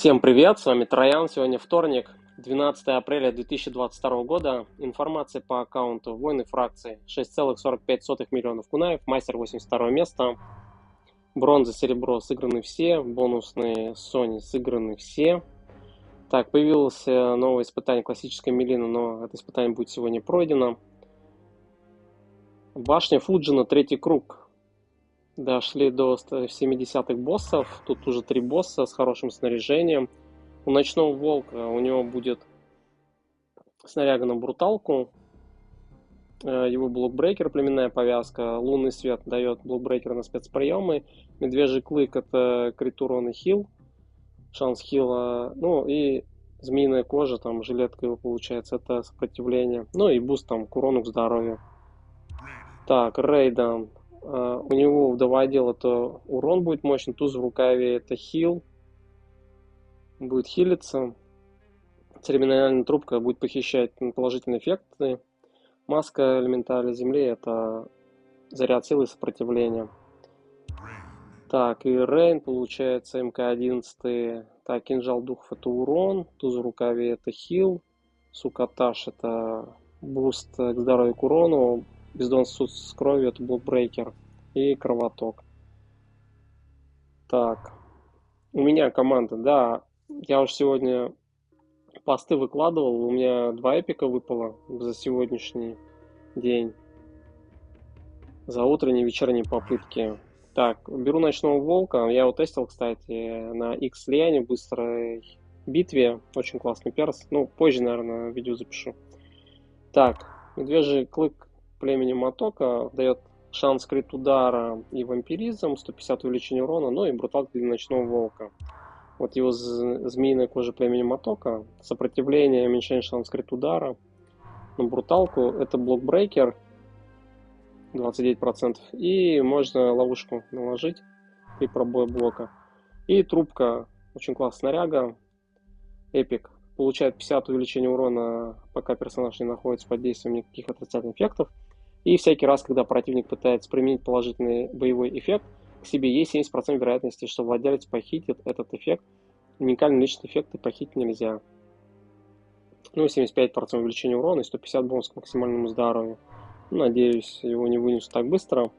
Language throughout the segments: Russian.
Всем привет, с вами Троян. Сегодня вторник, 12 апреля 2022 года. Информация по аккаунту Войны фракции. 6,45 миллионов кунаев, мастер 82 место. Бронза, серебро сыграны все, бонусные Sony сыграны все. Так, появилось новое испытание классической Мелины, но это испытание будет сегодня пройдено. Башня Фуджина, третий круг. Дошли до 70-х боссов. Тут уже 3 босса с хорошим снаряжением. У Ночного Волка у него будет снаряга на бруталку, его блокбрейкер, племенная повязка, лунный свет дает блокбрейкер на спецприемы, медвежий клык это крит урон и хил, шанс хила, ну и змеиная кожа, там жилетка его получается, это сопротивление, ну и буст там к урону, к здоровью. Так, Рейдан, у него вдоводел это урон будет мощный, туз в рукаве это хил, будет хилиться. Церемониальная трубка будет похищать положительные эффекты. Маска элементаля земли это заряд силы и сопротивления. Так, и Рейн получается МК-11. Так, кинжал духов это урон. Туз в рукаве это хил. Сукаташ это буст к здоровью, к урону. Бездонный сосуд с кровью это блокбрейкер. И кровоток. Так, у меня команда, да, я уже сегодня посты выкладывал, у меня 2 эпика выпало за сегодняшний день. За утренние и вечерние попытки. Так, беру Ночного Волка. Я его тестил, кстати, на X Лиане, быстрой битве. Очень классный перс. Ну, позже, наверное, видео запишу. Так, Медвежий клык племени Матока дает шанс крит удара и вампиризм, 150 увеличения урона, ну и брутал для Ночного Волка. Вот его змеиная кожа племени Матока, сопротивление, уменьшение шанс крит удара. На бруталку это блокбрейкер, 29%. И можно ловушку наложить при пробое блока. И трубка, очень классная снаряга, эпик. Получает 50 увеличения урона, пока персонаж не находится под действием никаких отрицательных эффектов. И всякий раз, когда противник пытается применить положительный боевой эффект, к себе есть 70% вероятности, что владелец похитит этот эффект. Уникальные личные эффекты похитить нельзя. Ну и 75% увеличения урона и 150 бонус к максимальному здоровью. Надеюсь, его не вынесу так быстро.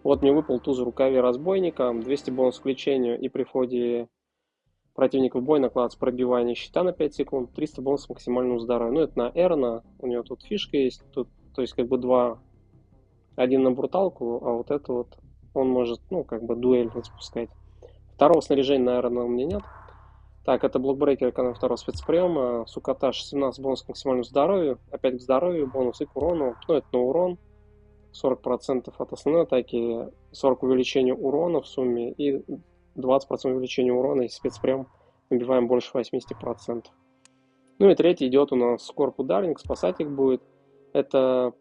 Вот мне выпал туз в рукаве разбойника, 200 бонус к лечению, и при входе противника в бой накладывается пробивание щита на 5 секунд, 300 бонусов к максимальному здоровью. Ну, это на Эрна, у него тут фишка есть, тут, то есть как бы 2, один на бруталку, а вот это вот он может, ну, как бы дуэль запускать. Второго снаряжения на Эрна у меня нет. Так, это блокбрейкер канала второго спецприема, Сукаташ, 17 бонусов к максимальному здоровью, опять к здоровью, бонус и к урону, ну, это на урон. 40% от основной атаки, 40 увеличения урона в сумме и 20% увеличения урона, если спецприем набиваем больше 80%. Ну и третий идет у нас скорб ударник, спасать их будет. Это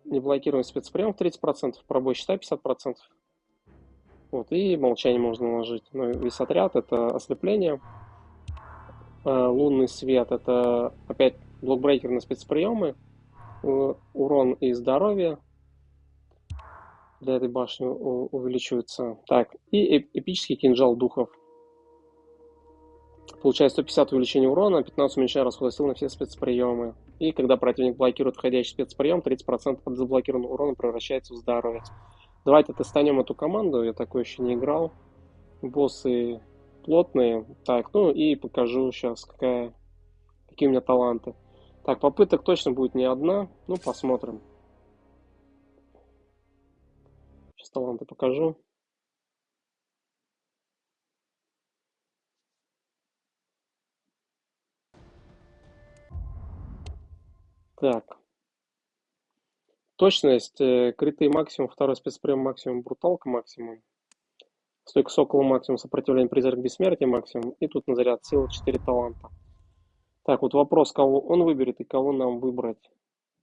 не блокируемый спецприем в 30%, пробой щита 50%. Вот, и молчание можно наложить. Ну, весь отряд это ослепление. Лунный свет это опять блокбрейкер на спецприемы. Урон и здоровье для этой башни увеличивается. Так, и эпический кинжал духов. Получает 150 увеличения урона, 15 уменьшения расхода сил на все спецприемы. И когда противник блокирует входящий спецприем, 30% от заблокированного урона превращается в здоровье. Давайте тестанем эту команду, я такой еще не играл. Боссы плотные. Так, ну и покажу сейчас, какие у меня таланты. Так, попыток точно будет не одна. Ну, посмотрим. Сейчас таланты покажу. Так. Точность, криты максимум, второй спецприем максимум, бруталка максимум. Стойка сокола максимум, сопротивление призрак бессмертия максимум. И тут на заряд силы 4 таланта. Так, вот вопрос, кого он выберет и кого нам выбрать.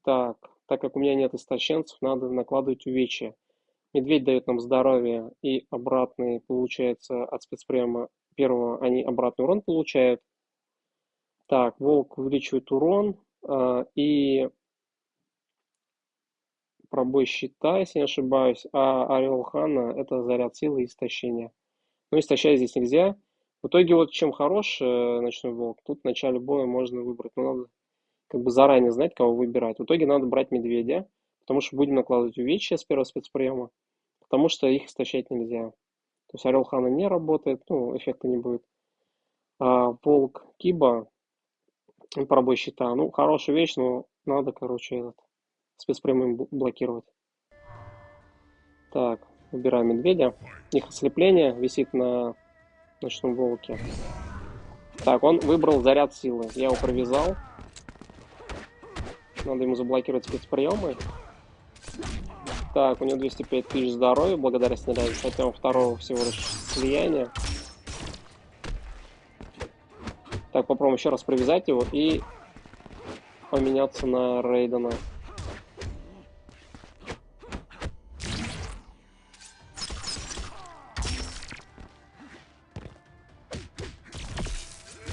Так как у меня нет истощенцев, надо накладывать увечья. Медведь дает нам здоровье и обратный, получается, от спецприема первого они обратный урон получают. Так, волк увеличивает урон и пробой щита, если не ошибаюсь, а Орел Хана это заряд силы и истощения. Но истощать здесь нельзя. В итоге вот чем хорош ночной волк, тут в начале боя можно выбрать, но надо как бы заранее знать, кого выбирать. В итоге надо брать медведя, потому что будем накладывать увечья с первого спецприема, потому что их истощать нельзя. То есть орел хана не работает, ну, эффекта не будет. А волк Киба, пробой щита, ну, хорошая вещь, но надо, короче, этот спецприем блокировать. Так, выбираем медведя. Их ослепление висит на ночном волке. Так, он выбрал заряд силы. Я его провязал. Надо ему заблокировать спецприемы. Так, у него 205 тысяч здоровья благодаря снаряде. Хотя он второго всего лишь слияния. Так, попробуем еще раз привязать его и поменяться на Рейдена.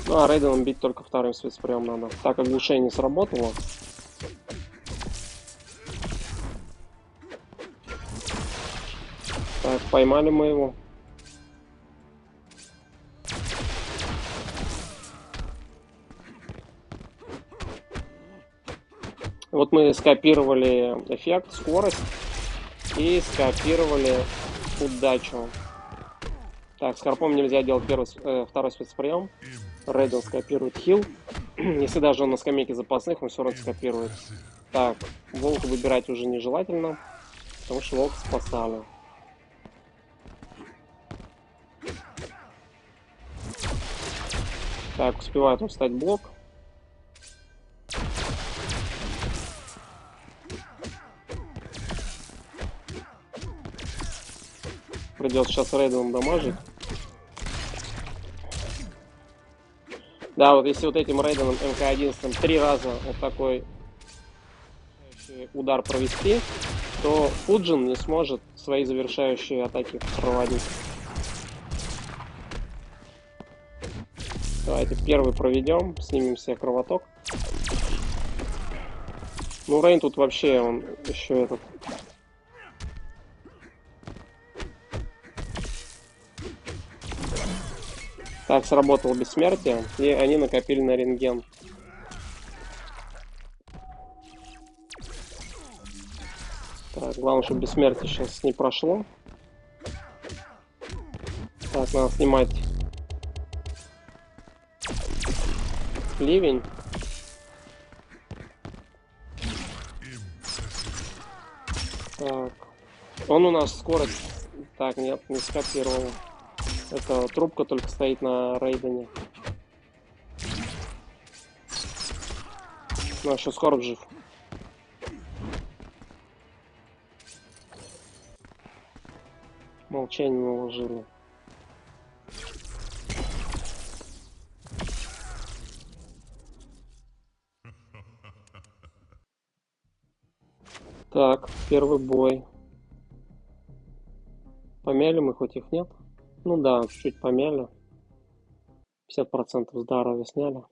Ну, а Рейденом бить только вторым спецприем надо. Так, оглушение сработало. Так, поймали мы его. Вот мы скопировали эффект, скорость и скопировали удачу. Так, с Карпом нельзя делать второй спецприем. Рейден скопирует хил. Если даже он на скамейке запасных, он все равно скопирует. Так, волка выбирать уже нежелательно, потому что волк спасали. Так, успевает он встать блок. Придется сейчас Рейденом дамажить. Да, вот если вот этим Рейденом МК-11 3 раза вот такой удар провести, то Фуджин не сможет свои завершающие атаки проводить. Давайте первый проведем, снимем себе кровоток. Ну, Рейн тут вообще, он еще этот... Так, сработало бессмертие, и они накопили на рентген. Так, главное, чтобы бессмертие сейчас не прошло. Так, надо снимать ливень. Так, он у нас скорость... Так, нет, не скопировал. Это трубка только стоит на Рейдене. Ну, еще Скорб жив. Молчание наложили. Так, первый бой. Помяли мы, хоть их нет. Ну да, чуть-чуть помяли. 50% здоровья сняли.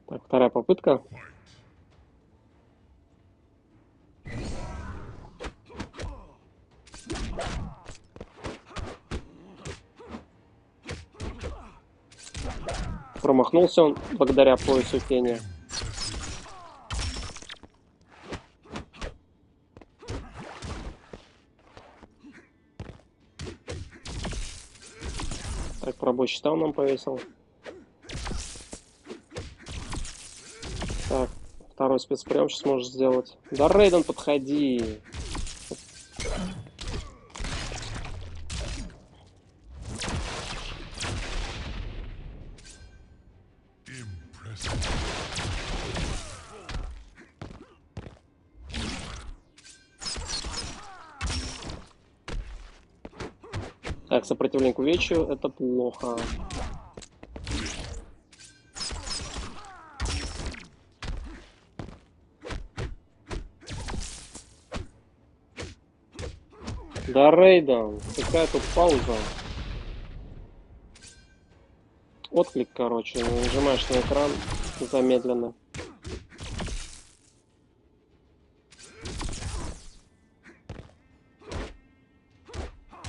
Так, вторая попытка. Промахнулся он благодаря поясу тени. Так, пробой щита он нам повесил. Так, второй спецприем сейчас может сделать. Да, Рейден, подходи. Так, сопротивление к увечью, это плохо. Да, Рейден, какая тут пауза? Отклик, короче, нажимаешь на экран замедленно.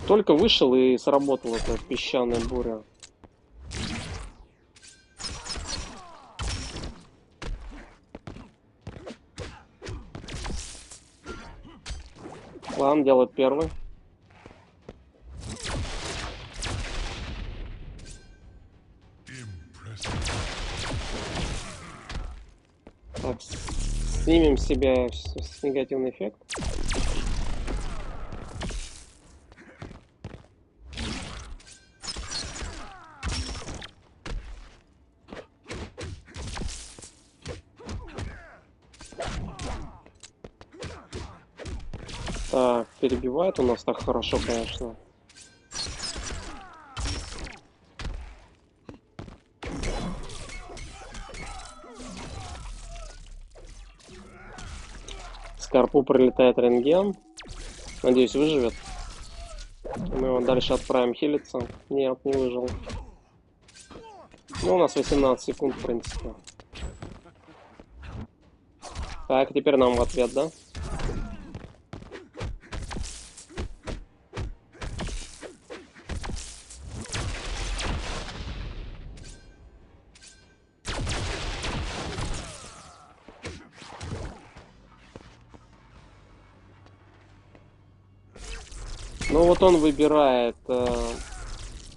Только вышел и сработала эта песчаная буря. Клан делает первый. Так, снимем с себя с негативный эффект. Так, перебивает у нас так хорошо, конечно. С Карпу прилетает рентген. Надеюсь, выживет. Мы его дальше отправим хилиться. Нет, не выжил. Ну, у нас 18 секунд, в принципе. Так, теперь нам в ответ, да? Ну вот он выбирает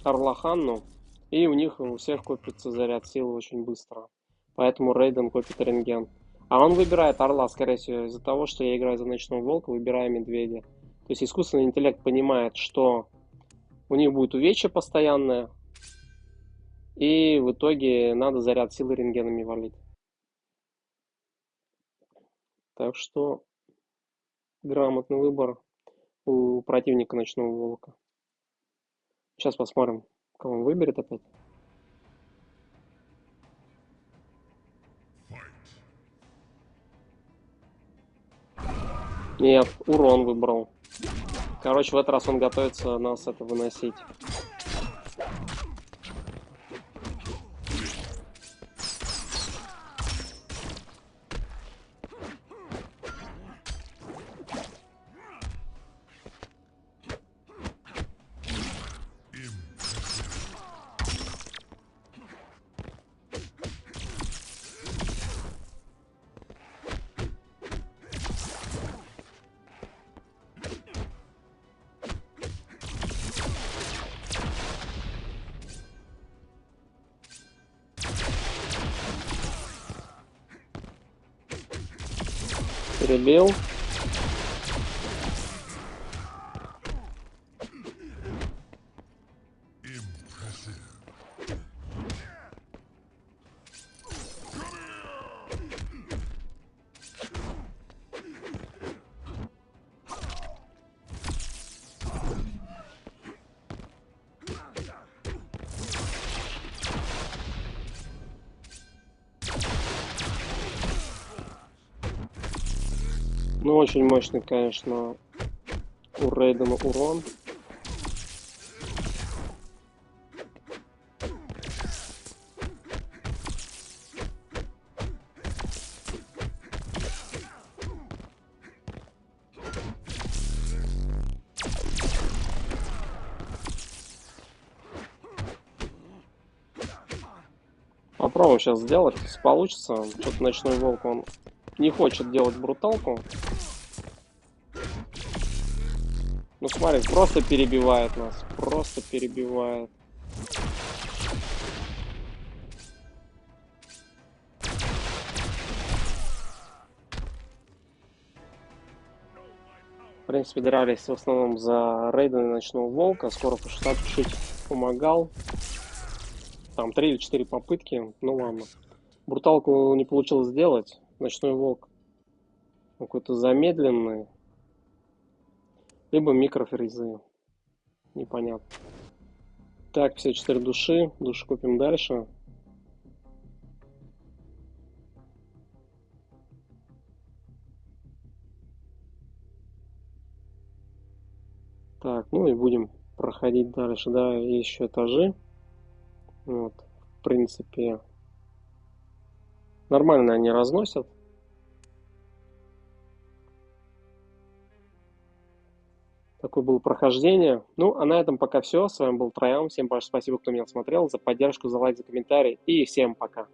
Орлаханну, и у них у всех копится заряд силы очень быстро. Поэтому Рейден копит рентген. А он выбирает Орла, скорее всего, из-за того, что я играю за Ночного Волка, выбираю Медведя. То есть искусственный интеллект понимает, что у них будет увечье постоянное, и в итоге надо заряд силы рентгенами валить. Так что грамотный выбор у противника Ночного Волка. Сейчас посмотрим, кого он выберет опять. Нет, урон выбрал. Короче, в этот раз он готовится нас это выносить. Перебил. Ну, очень мощный, конечно, у Рейдена урон. Попробуем сейчас сделать, если получится. Что-то Ночной Волк, он не хочет делать бруталку. Ну смотри, просто перебивает нас. Просто перебивает. В принципе, дрались в основном за Рейдена и Ночного Волка. Скоро Пашта чуть-чуть помогал. Там 3 или 4 попытки. Ну ладно. Бруталку не получилось сделать. Ночной Волк какой-то замедленный. Либо микрофризы. Непонятно. Так, 54 души. Души купим дальше. Так, ну и будем проходить дальше. Да, и еще этажи. Вот, в принципе, нормально они разносят. Такое было прохождение. Ну, а на этом пока все. С вами был Троян. Всем большое спасибо, кто меня смотрел, за поддержку, за лайк, за комментарий. И всем пока.